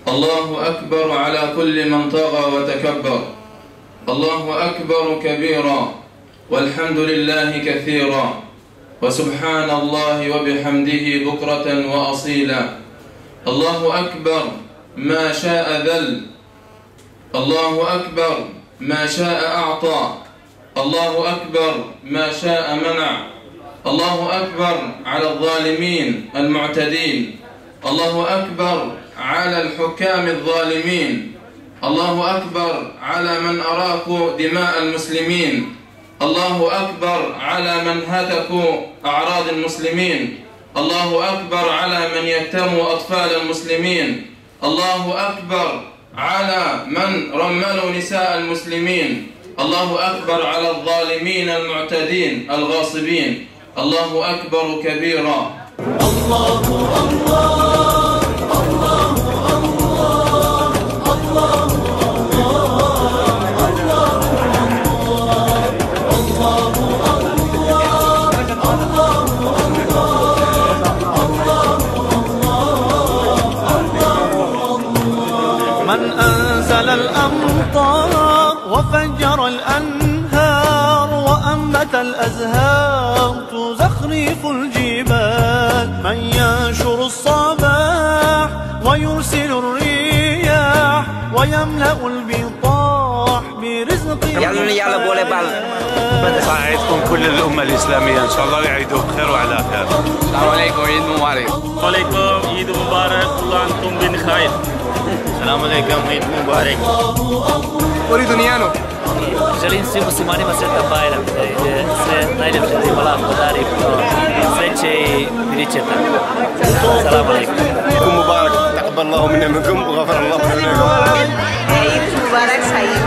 الله أكبر على كل من طغى وتكبر. الله أكبر كبيرا والحمد لله كثيرا وسبحان الله وبحمده بكرة وأصيلا. الله أكبر ما شاء ذل، الله أكبر ما شاء أعطى، الله أكبر ما شاء منع. الله أكبر على الظالمين المعتدين، الله أكبر على الحكام الظالمين، الله أكبر على من أراقوا دماء المسلمين، الله أكبر على من هتكوا أعراض المسلمين، الله أكبر على من يتموا أطفال المسلمين، الله أكبر على من رملوا نساء المسلمين، الله أكبر على الظالمين المعتدين الغاصبين. الله أكبر كبيرا. الله الله الله الله الله من أنزل الأمطار وفجر الأنهار وأنبت الأزهار تزخرف الجبال، من ينشر الصباح ويرسل الرياح ويملأ البطاح برزق. ساعدكم كل الأمة الإسلامية إن شاء الله يعيدوا بخير وعلى خير. السلام عليكم، عيد مبارك. وعليكم عيد مبارك، كل عام وأنتم بخير. السلام عليكم، عيد مبارك. أريد نيانو. Želim svim muslimanima sretan Bajram, sve najljepše da im Allah podari, sreće i biriće tako. Salam alaikum. عيد مبارك، تقبل الله منا منكم وغفر الله لنا. عيد مبارك سعيد.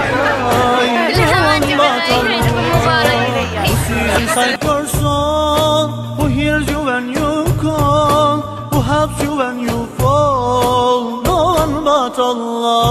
Inside your soul, who hears you when you call, who helps you when you fall, no one but Allah.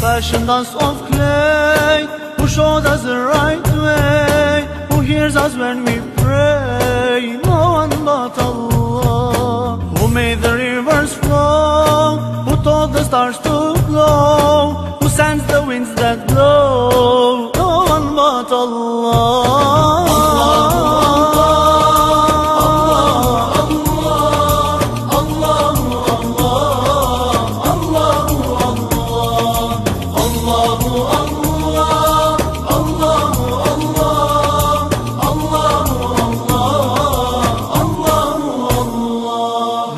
Fashioned us of clay, who showed us the right way, who hears us when we pray, no one but Allah. Who made the rivers flow, who taught the stars to glow, who sends the winds that blow, no one but Allah.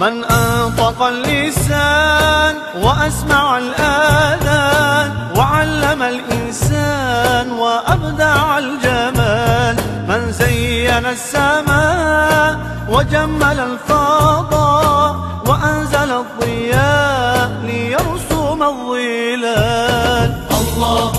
من أنطق اللسان وأسمع الآذان وعلم الإنسان وأبدع الجمال، من زين السماء وجمل الفضاء وأنزل الضياء ليرسم الظلال. الله